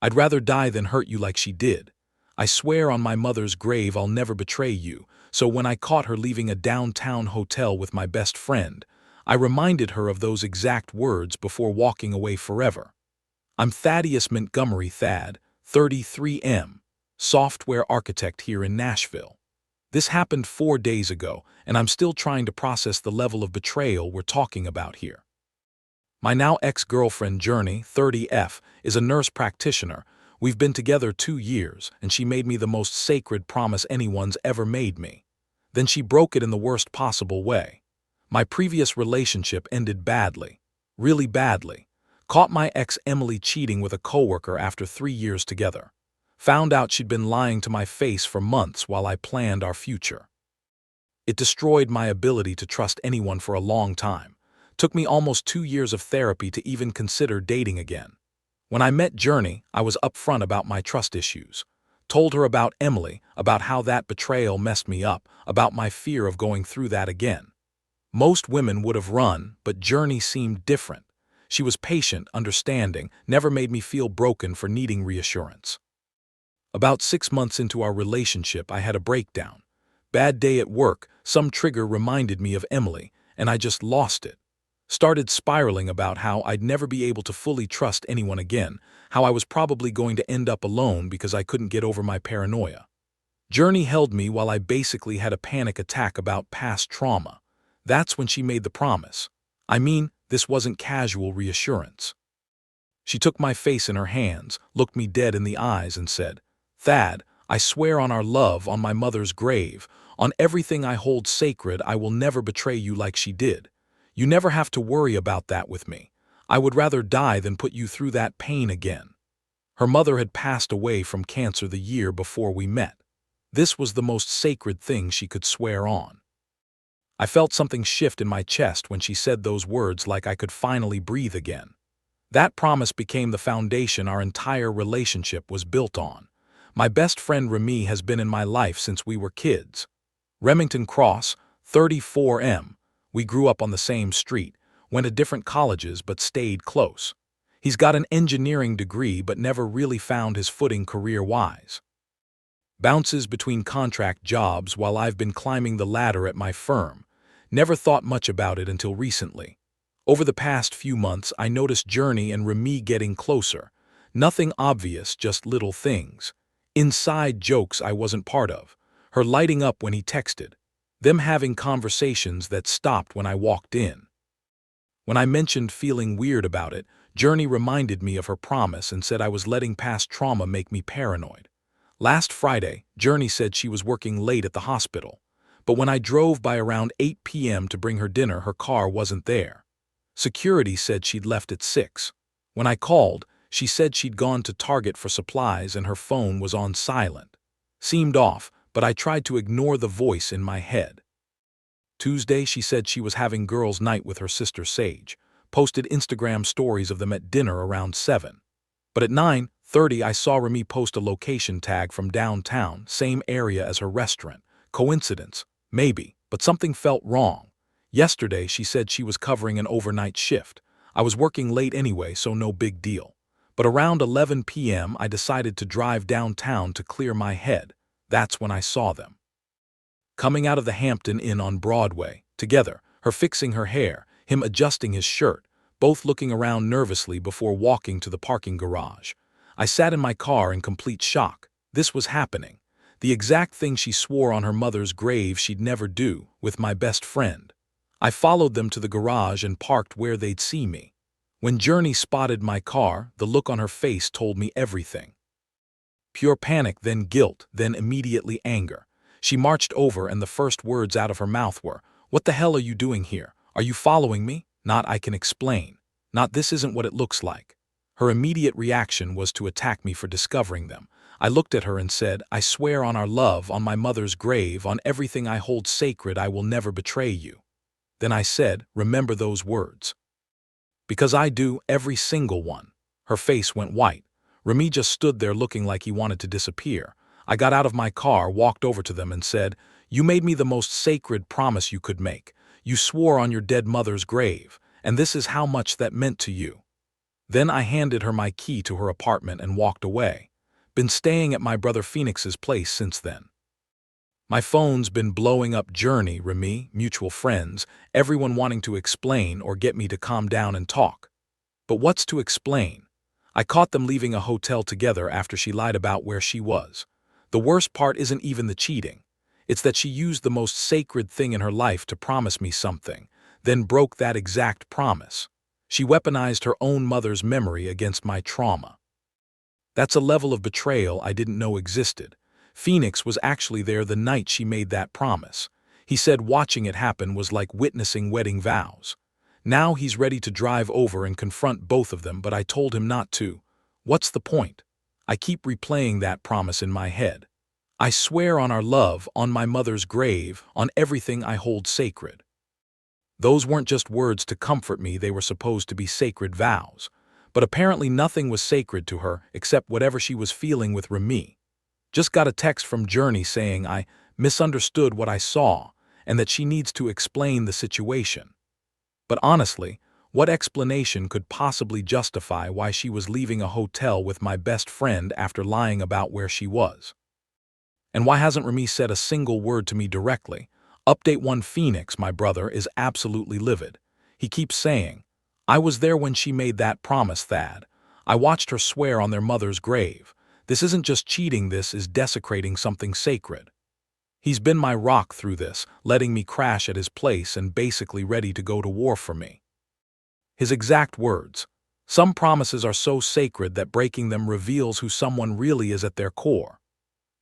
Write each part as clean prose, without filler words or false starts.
I'd rather die than hurt you like she did. I swear on my mother's grave I'll never betray you. So when I caught her leaving a downtown hotel with my best friend, I reminded her of those exact words before walking away forever. I'm Thaddeus Montgomery Thad, 33M, software architect here in Nashville. This happened 4 days ago, and I'm still trying to process the level of betrayal we're talking about here. My now ex-girlfriend Journey, 30F, is a nurse practitioner. We've been together 2 years, and she made me the most sacred promise anyone's ever made me. Then she broke it in the worst possible way. My previous relationship ended badly, really badly. Caught my ex Emily cheating with a coworker after 3 years together. Found out she'd been lying to my face for months while I planned our future. It destroyed my ability to trust anyone for a long time. Took me almost 2 years of therapy to even consider dating again. When I met Journey, I was upfront about my trust issues. Told her about Emily, about how that betrayal messed me up, about my fear of going through that again. Most women would have run, but Journey seemed different. She was patient, understanding, never made me feel broken for needing reassurance. About 6 months into our relationship, I had a breakdown. Bad day at work, some trigger reminded me of Emily, and I just lost it. Started spiraling about how I'd never be able to fully trust anyone again, how I was probably going to end up alone because I couldn't get over my paranoia. Journey held me while I basically had a panic attack about past trauma. That's when she made the promise. I mean, this wasn't casual reassurance. She took my face in her hands, looked me dead in the eyes, and said, "Thad, I swear on our love, on my mother's grave, on everything I hold sacred, I will never betray you like she did. You never have to worry about that with me. I would rather die than put you through that pain again." Her mother had passed away from cancer the year before we met. This was the most sacred thing she could swear on. I felt something shift in my chest when she said those words, like I could finally breathe again. That promise became the foundation our entire relationship was built on. My best friend Remy has been in my life since we were kids. Remington Cross, 34M. We grew up on the same street, went to different colleges but stayed close. He's got an engineering degree but never really found his footing career-wise. Bounces between contract jobs while I've been climbing the ladder at my firm. Never thought much about it until recently. Over the past few months, I noticed Journey and Remy getting closer. Nothing obvious, just little things. Inside jokes I wasn't part of. Her lighting up when he texted. Them having conversations that stopped when I walked in. When I mentioned feeling weird about it, Journey reminded me of her promise and said I was letting past trauma make me paranoid. Last Friday, Journey said she was working late at the hospital. But when I drove by around 8 p.m. to bring her dinner, her car wasn't there. Security said she'd left at 6. When I called, she said she'd gone to Target for supplies and her phone was on silent. Seemed off, but I tried to ignore the voice in my head. Tuesday, she said she was having girls' night with her sister Sage. Posted Instagram stories of them at dinner around 7. But at 9:30, I saw Remy post a location tag from downtown, same area as her restaurant. Coincidence? Maybe, but something felt wrong. Yesterday, she said she was covering an overnight shift. I was working late anyway, so no big deal. But around 11 p.m., I decided to drive downtown to clear my head. That's when I saw them. Coming out of the Hampton Inn on Broadway, together, her fixing her hair, him adjusting his shirt, both looking around nervously before walking to the parking garage. I sat in my car in complete shock. This was happening. The exact thing she swore on her mother's grave she'd never do, with my best friend. I followed them to the garage and parked where they'd see me. When Journey spotted my car, the look on her face told me everything. Pure panic, then guilt, then immediately anger. She marched over and the first words out of her mouth were, "What the hell are you doing here? Are you following me?" Not "I can explain." Not "this isn't what it looks like." Her immediate reaction was to attack me for discovering them. I looked at her and said, "I swear on our love, on my mother's grave, on everything I hold sacred, I will never betray you." Then I said, "Remember those words." "Because I do, every single one." Her face went white. Remy just stood there looking like he wanted to disappear. I got out of my car, walked over to them and said, "You made me the most sacred promise you could make. You swore on your dead mother's grave, and this is how much that meant to you." Then I handed her my key to her apartment and walked away. Been staying at my brother Phoenix's place since then. My phone's been blowing up Journey, Remy, mutual friends, everyone wanting to explain or get me to calm down and talk. But what's to explain? I caught them leaving a hotel together after she lied about where she was. The worst part isn't even the cheating. It's that she used the most sacred thing in her life to promise me something, then broke that exact promise. She weaponized her own mother's memory against my trauma. That's a level of betrayal I didn't know existed. Phoenix was actually there the night she made that promise. He said watching it happen was like witnessing wedding vows. Now he's ready to drive over and confront both of them, but I told him not to. What's the point? I keep replaying that promise in my head. I swear on our love, on my mother's grave, on everything I hold sacred. Those weren't just words to comfort me, they were supposed to be sacred vows. But apparently nothing was sacred to her except whatever she was feeling with Remy. Just got a text from Journey saying I misunderstood what I saw and that she needs to explain the situation. But honestly, what explanation could possibly justify why she was leaving a hotel with my best friend after lying about where she was? And why hasn't Remy said a single word to me directly? Update 1 Phoenix, my brother, is absolutely livid. He keeps saying, I was there when she made that promise, Thad. I watched her swear on their mother's grave. This isn't just cheating, this is desecrating something sacred. He's been my rock through this, letting me crash at his place and basically ready to go to war for me. His exact words, some promises are so sacred that breaking them reveals who someone really is at their core.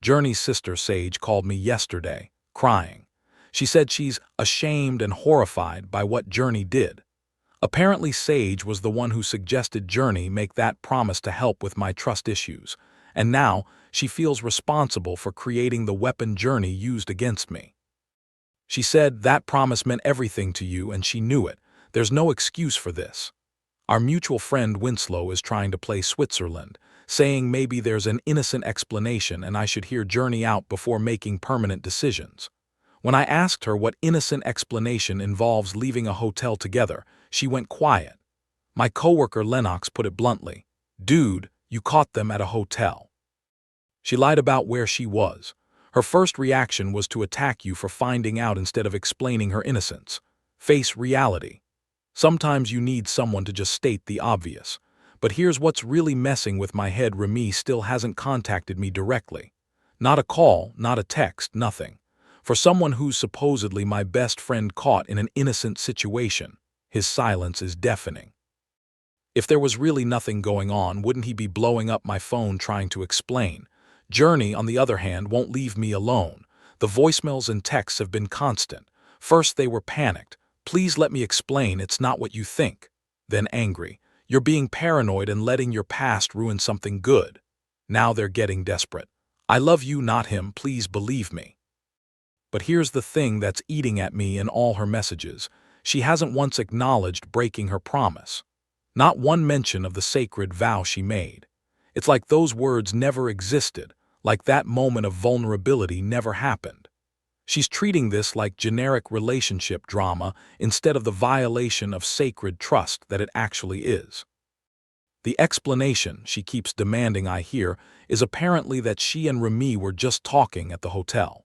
Journey's sister Sage called me yesterday, crying. She said she's ashamed and horrified by what Journey did. Apparently Sage was the one who suggested Journey make that promise to help with my trust issues, and now she feels responsible for creating the weapon Journey used against me. She said that promise meant everything to you and she knew it. There's no excuse for this. Our mutual friend Winslow is trying to play Switzerland, saying maybe there's an innocent explanation and I should hear Journey out before making permanent decisions. When I asked her what innocent explanation involves leaving a hotel together, she went quiet. My coworker Lennox put it bluntly, Dude, you caught them at a hotel. She lied about where she was. Her first reaction was to attack you for finding out instead of explaining her innocence. Face reality. Sometimes you need someone to just state the obvious. But here's what's really messing with my head. Remy still hasn't contacted me directly. Not a call, not a text, nothing. For someone who's supposedly my best friend caught in an innocent situation, his silence is deafening. If there was really nothing going on, wouldn't he be blowing up my phone trying to explain? Journey, on the other hand, won't leave me alone. The voicemails and texts have been constant. First they were panicked. Please let me explain, it's not what you think. Then angry. You're being paranoid and letting your past ruin something good. Now they're getting desperate. I love you, not him, please believe me. But here's the thing that's eating at me in all her messages. She hasn't once acknowledged breaking her promise. Not one mention of the sacred vow she made. It's like those words never existed, like that moment of vulnerability never happened. She's treating this like generic relationship drama instead of the violation of sacred trust that it actually is. The explanation she keeps demanding I hear is apparently that she and Remy were just talking at the hotel.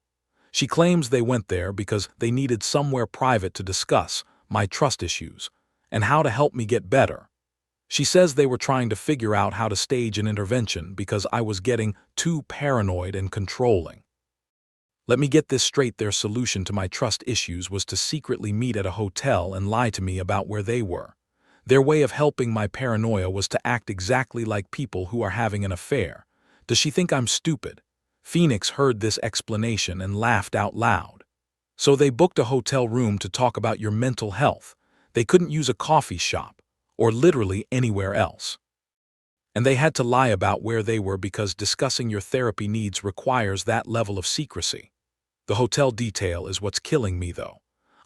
She claims they went there because they needed somewhere private to discuss my trust issues and how to help me get better. She says they were trying to figure out how to stage an intervention because I was getting too paranoid and controlling. Let me get this straight, their solution to my trust issues was to secretly meet at a hotel and lie to me about where they were. Their way of helping my paranoia was to act exactly like people who are having an affair. Does she think I'm stupid? Phoenix heard this explanation and laughed out loud. So they booked a hotel room to talk about your mental health. They couldn't use a coffee shop, or literally anywhere else. And they had to lie about where they were because discussing your therapy needs requires that level of secrecy. The hotel detail is what's killing me, though.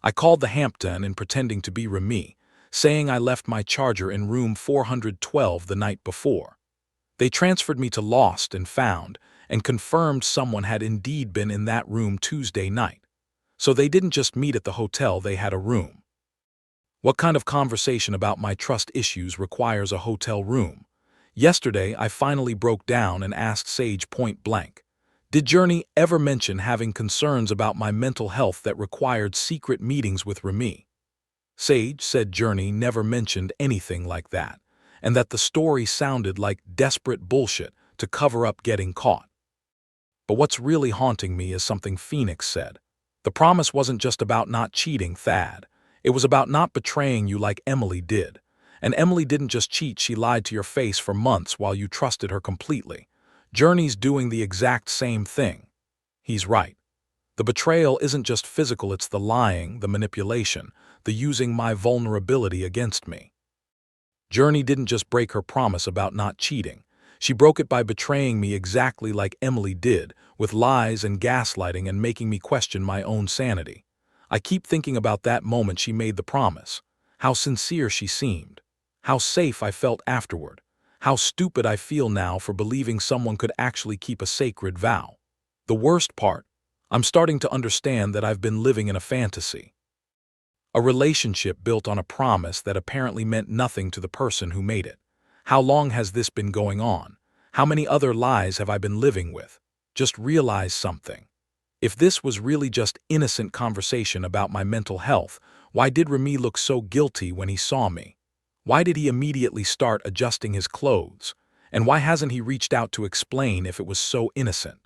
I called the Hampton in pretending to be Remy, saying I left my charger in room 412 the night before. They transferred me to Lost and Found and confirmed someone had indeed been in that room Tuesday night. So they didn't just meet at the hotel, they had a room. What kind of conversation about my trust issues requires a hotel room? Yesterday, I finally broke down and asked Sage point blank. Did Journey ever mention having concerns about my mental health that required secret meetings with Remy? Sage said Journey never mentioned anything like that, and that the story sounded like desperate bullshit to cover up getting caught. But what's really haunting me is something Phoenix said. The promise wasn't just about not cheating, Thad. It was about not betraying you like Emily did. And Emily didn't just cheat, she lied to your face for months while you trusted her completely. Journey's doing the exact same thing. He's right. The betrayal isn't just physical, it's the lying, the manipulation, the using my vulnerability against me. Journey didn't just break her promise about not cheating. She broke it by betraying me exactly like Emily did, with lies and gaslighting and making me question my own sanity. I keep thinking about that moment she made the promise. How sincere she seemed. How safe I felt afterward. How stupid I feel now for believing someone could actually keep a sacred vow. The worst part, I'm starting to understand that I've been living in a fantasy. A relationship built on a promise that apparently meant nothing to the person who made it. How long has this been going on? How many other lies have I been living with? Just realize something. If this was really just innocent conversation about my mental health, why did Remy look so guilty when he saw me? Why did he immediately start adjusting his clothes? And why hasn't he reached out to explain if it was so innocent?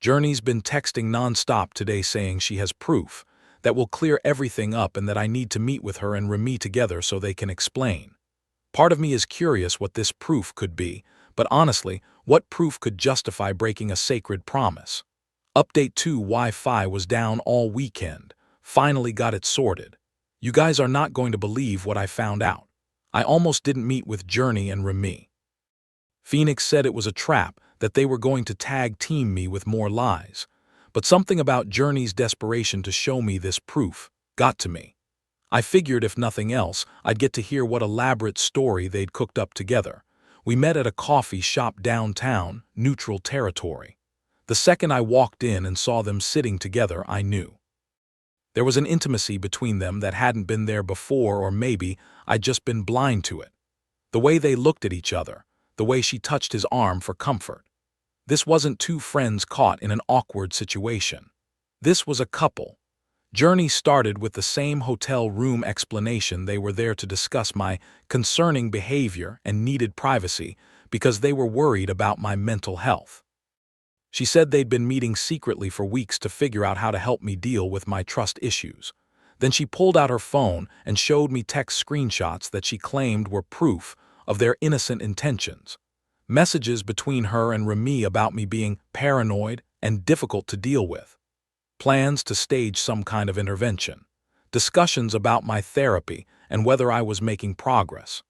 Journey's been texting nonstop today saying she has proof that will clear everything up and that I need to meet with her and Remy together so they can explain. Part of me is curious what this proof could be, but honestly, what proof could justify breaking a sacred promise? Update 2: Wi-Fi was down all weekend. Finally got it sorted. You guys are not going to believe what I found out. I almost didn't meet with Journey and Remy. Phoenix said it was a trap, that they were going to tag team me with more lies. But something about Journey's desperation to show me this proof got to me. I figured if nothing else, I'd get to hear what elaborate story they'd cooked up together. We met at a coffee shop downtown, neutral territory. The second I walked in and saw them sitting together, I knew. There was an intimacy between them that hadn't been there before, or maybe I'd just been blind to it. The way they looked at each other, the way she touched his arm for comfort. This wasn't two friends caught in an awkward situation. This was a couple. Journey started with the same hotel room explanation. They were there to discuss my concerning behavior and needed privacy because they were worried about my mental health. She said they'd been meeting secretly for weeks to figure out how to help me deal with my trust issues. Then she pulled out her phone and showed me text screenshots that she claimed were proof of their innocent intentions. Messages between her and Remy about me being paranoid and difficult to deal with. Plans to stage some kind of intervention. Discussions about my therapy and whether I was making progress.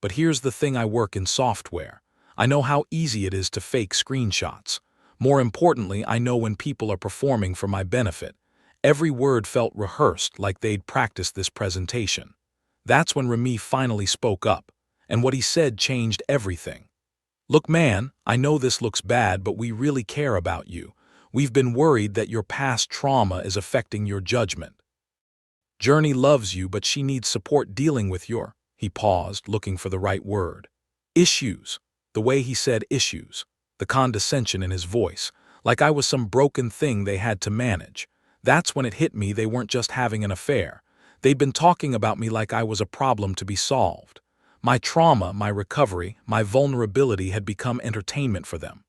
But here's the thing, I work in software. I know how easy it is to fake screenshots. More importantly, I know when people are performing for my benefit. Every word felt rehearsed, like they'd practiced this presentation. That's when Remy finally spoke up, and what he said changed everything. Look, man, I know this looks bad, but we really care about you. We've been worried that your past trauma is affecting your judgment. Journey loves you, but she needs support dealing with your, he paused, looking for the right word. Issues. The way he said issues. The condescension in his voice, like I was some broken thing they had to manage. That's when it hit me, they weren't just having an affair. They'd been talking about me like I was a problem to be solved. My trauma, my recovery, my vulnerability had become entertainment for them.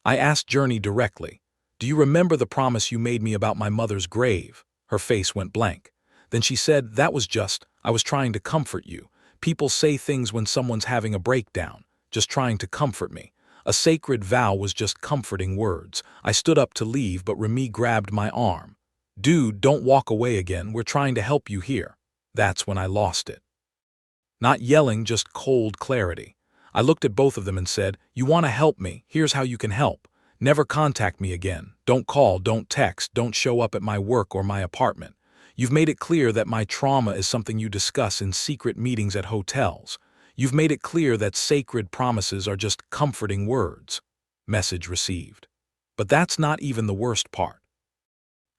I asked Journey directly, "Do you remember the promise you made me about my mother's grave?" Her face went blank. Then she said, "That was just, I was trying to comfort you. People say things when someone's having a breakdown, just trying to comfort me. A sacred vow was just comforting words." I stood up to leave, but Remy grabbed my arm. "Dude, don't walk away again, we're trying to help you here." That's when I lost it. Not yelling, just cold clarity. I looked at both of them and said, "You want to help me, here's how you can help. Never contact me again. Don't call, don't text, don't show up at my work or my apartment. You've made it clear that my trauma is something you discuss in secret meetings at hotels. You've made it clear that sacred promises are just comforting words." Message received. But that's not even the worst part.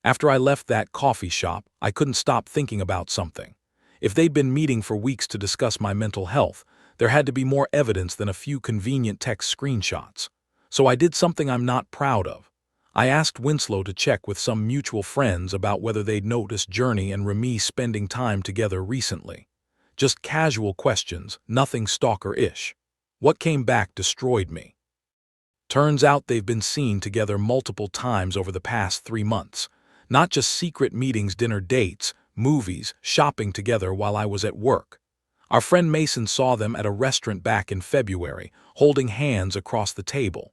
After I left that coffee shop, I couldn't stop thinking about something. If they'd been meeting for weeks to discuss my mental health, there had to be more evidence than a few convenient text screenshots. So I did something I'm not proud of. I asked Winslow to check with some mutual friends about whether they'd noticed Journey and Remy spending time together recently. Just casual questions, nothing stalker-ish. What came back destroyed me. Turns out they've been seen together multiple times over the past 3 months. Not just secret meetings, dinner dates, movies, shopping together while I was at work. Our friend Mason saw them at a restaurant back in February, holding hands across the table.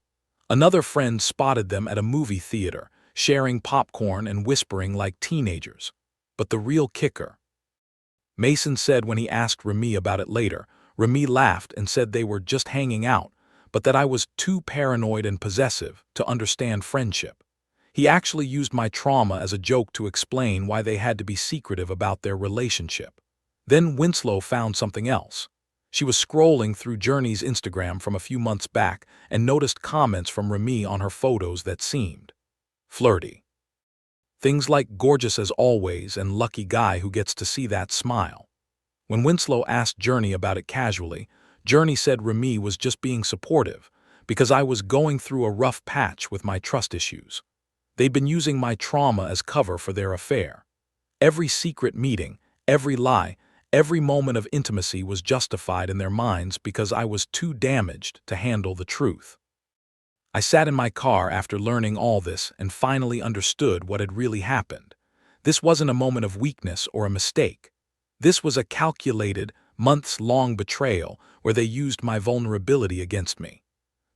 Another friend spotted them at a movie theater, sharing popcorn and whispering like teenagers. But the real kicker. Mason said when he asked Remy about it later, Remy laughed and said they were just hanging out, but that I was too paranoid and possessive to understand friendship. He actually used my trauma as a joke to explain why they had to be secretive about their relationship. Then Winslow found something else. She was scrolling through Journey's Instagram from a few months back and noticed comments from Remy on her photos that seemed flirty. Things like gorgeous as always and lucky guy who gets to see that smile. When Winslow asked Journey about it casually, Journey said Remy was just being supportive because I was going through a rough patch with my trust issues. They'd been using my trauma as cover for their affair. Every secret meeting, every lie, every moment of intimacy was justified in their minds because I was too damaged to handle the truth. I sat in my car after learning all this and finally understood what had really happened. This wasn't a moment of weakness or a mistake. This was a calculated, months-long betrayal where they used my vulnerability against me.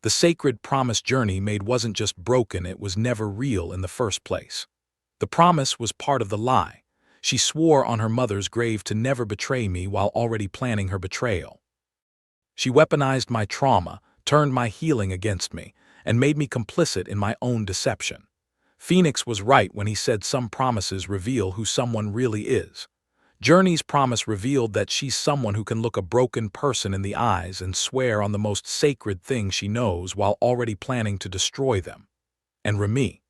The sacred promise Journey made wasn't just broken, it was never real in the first place. The promise was part of the lie. She swore on her mother's grave to never betray me while already planning her betrayal. She weaponized my trauma, turned my healing against me, and made me complicit in my own deception. Phoenix was right when he said some promises reveal who someone really is. Journey's promise revealed that she's someone who can look a broken person in the eyes and swear on the most sacred thing she knows while already planning to destroy them. And Remy.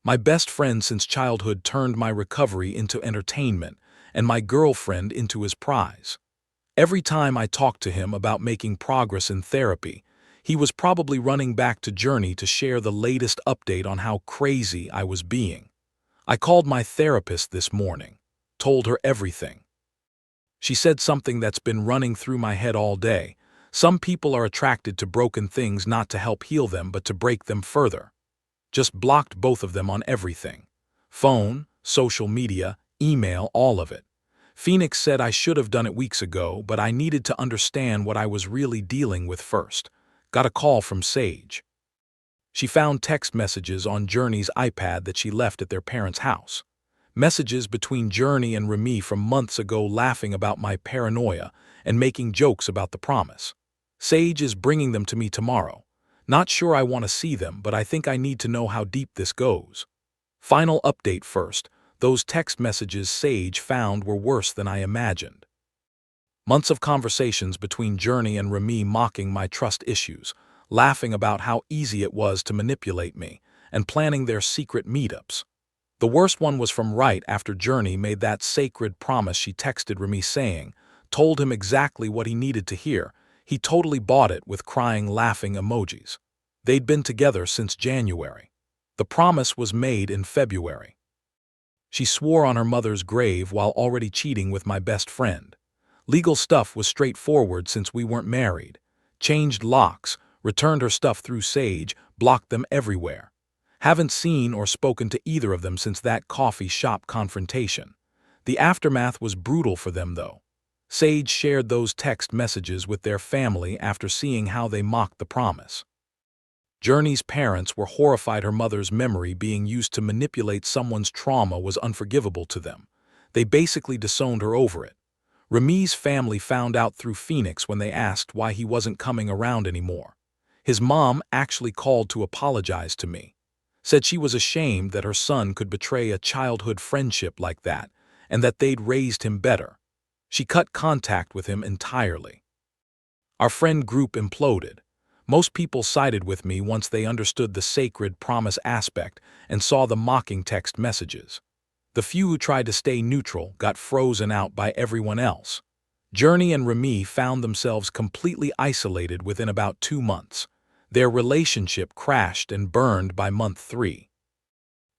My best friend since childhood turned my recovery into entertainment and my girlfriend into his prize. Every time I talked to him about making progress in therapy, he was probably running back to Journey to share the latest update on how crazy I was being. I called my therapist this morning, told her everything. She said something that's been running through my head all day. Some people are attracted to broken things not to help heal them but to break them further. Just blocked both of them on everything. Phone, social media, email, all of it. Phoenix said I should have done it weeks ago, but I needed to understand what I was really dealing with first. Got a call from Sage. She found text messages on Journey's iPad that she left at their parents' house. Messages between Journey and Remy from months ago laughing about my paranoia and making jokes about the promise. Sage is bringing them to me tomorrow. Not sure I want to see them, but I think I need to know how deep this goes. Final update first. Those text messages Sage found were worse than I imagined. Months of conversations between Journey and Remy mocking my trust issues, laughing about how easy it was to manipulate me, and planning their secret meetups. The worst one was from right after Journey made that sacred promise. She texted Remy saying, told him exactly what he needed to hear. He totally bought it with crying, laughing emojis. They'd been together since January. The promise was made in February. She swore on her mother's grave while already cheating with my best friend. Legal stuff was straightforward since we weren't married. Changed locks, returned her stuff through Sage, blocked them everywhere. Haven't seen or spoken to either of them since that coffee shop confrontation. The aftermath was brutal for them, though. Sage shared those text messages with their family after seeing how they mocked the promise. Journey's parents were horrified her mother's memory being used to manipulate someone's trauma was unforgivable to them. They basically disowned her over it. Remy's family found out through Phoenix when they asked why he wasn't coming around anymore. His mom actually called to apologize to me. Said she was ashamed that her son could betray a childhood friendship like that, and that they'd raised him better. She cut contact with him entirely. Our friend group imploded. Most people sided with me once they understood the sacred promise aspect and saw the mocking text messages. The few who tried to stay neutral got frozen out by everyone else. Journey and Remy found themselves completely isolated within about 2 months. Their relationship crashed and burned by month 3.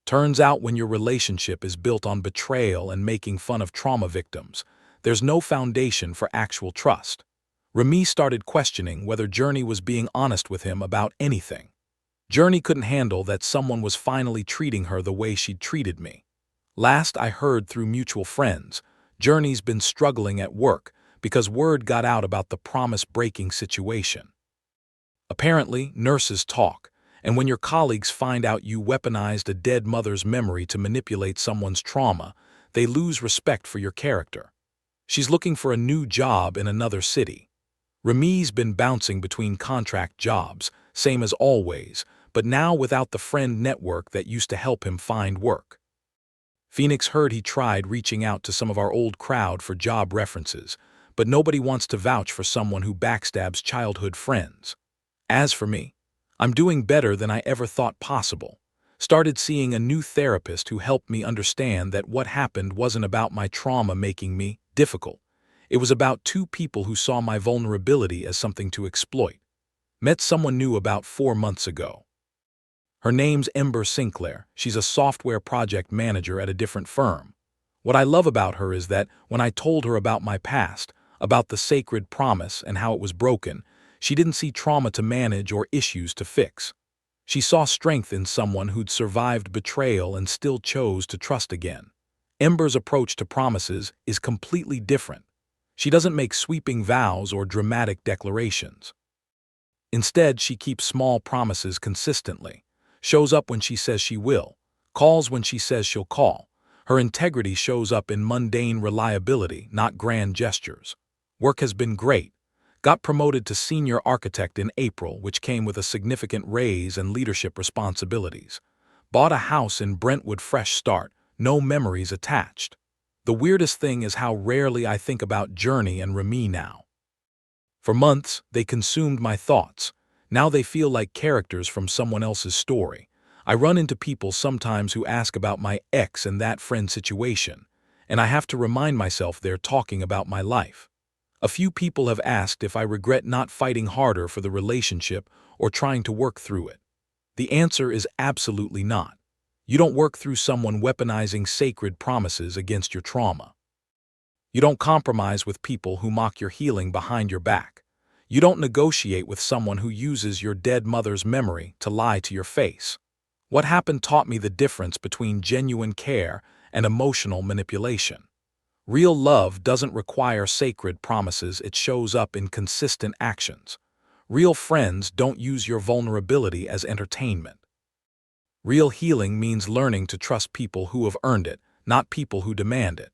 Turns out when your relationship is built on betrayal and making fun of trauma victims, there's no foundation for actual trust. Remy started questioning whether Journey was being honest with him about anything. Journey couldn't handle that someone was finally treating her the way she'd treated me. Last I heard through mutual friends, Journey's been struggling at work because word got out about the promise-breaking situation. Apparently, nurses talk, and when your colleagues find out you weaponized a dead mother's memory to manipulate someone's trauma, they lose respect for your character. She's looking for a new job in another city. Remy's been bouncing between contract jobs, same as always, but now without the friend network that used to help him find work. Phoenix heard he tried reaching out to some of our old crowd for job references, but nobody wants to vouch for someone who backstabs childhood friends. As for me, I'm doing better than I ever thought possible. Started seeing a new therapist who helped me understand that what happened wasn't about my trauma making me difficult. It was about 2 people who saw my vulnerability as something to exploit. Met someone new about 4 months ago. Her name's Ember Sinclair. She's a software project manager at a different firm. What I love about her is that when I told her about my past, about the sacred promise and how it was broken, she didn't see trauma to manage or issues to fix. She saw strength in someone who'd survived betrayal and still chose to trust again. Ember's approach to promises is completely different. She doesn't make sweeping vows or dramatic declarations. Instead, she keeps small promises consistently, shows up when she says she will, calls when she says she'll call. Her integrity shows up in mundane reliability, not grand gestures. Work has been great. Got promoted to senior architect in April, which came with a significant raise and leadership responsibilities. Bought a house in Brentwood, fresh start, no memories attached. The weirdest thing is how rarely I think about Journey and Remy now. For months, they consumed my thoughts. Now they feel like characters from someone else's story. I run into people sometimes who ask about my ex and that friend situation, and I have to remind myself they're talking about my life. A few people have asked if I regret not fighting harder for the relationship or trying to work through it. The answer is absolutely not. You don't work through someone weaponizing sacred promises against your trauma. You don't compromise with people who mock your healing behind your back. You don't negotiate with someone who uses your dead mother's memory to lie to your face. What happened taught me the difference between genuine care and emotional manipulation. Real love doesn't require sacred promises, it shows up in consistent actions. Real friends don't use your vulnerability as entertainment. Real healing means learning to trust people who have earned it, not people who demand it.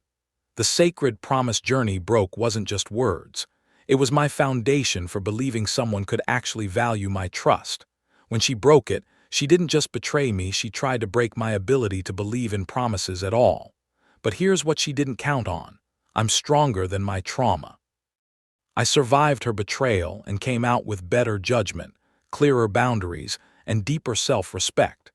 The sacred promise Journey broke wasn't just words. It was my foundation for believing someone could actually value my trust. When she broke it, she didn't just betray me, she tried to break my ability to believe in promises at all. But here's what she didn't count on. I'm stronger than my trauma. I survived her betrayal and came out with better judgment, clearer boundaries, and deeper self-respect.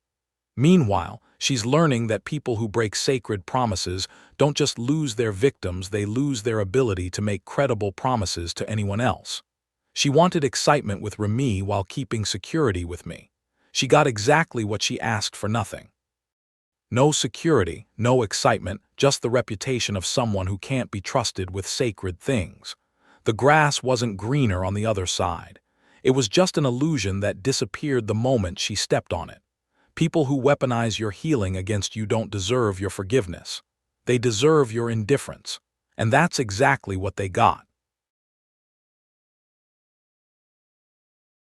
Meanwhile, she's learning that people who break sacred promises don't just lose their victims, they lose their ability to make credible promises to anyone else. She wanted excitement with Remy while keeping security with me. She got exactly what she asked for nothing. No security, no excitement, just the reputation of someone who can't be trusted with sacred things. The grass wasn't greener on the other side. It was just an illusion that disappeared the moment she stepped on it. People who weaponize your healing against you don't deserve your forgiveness. They deserve your indifference. And that's exactly what they got.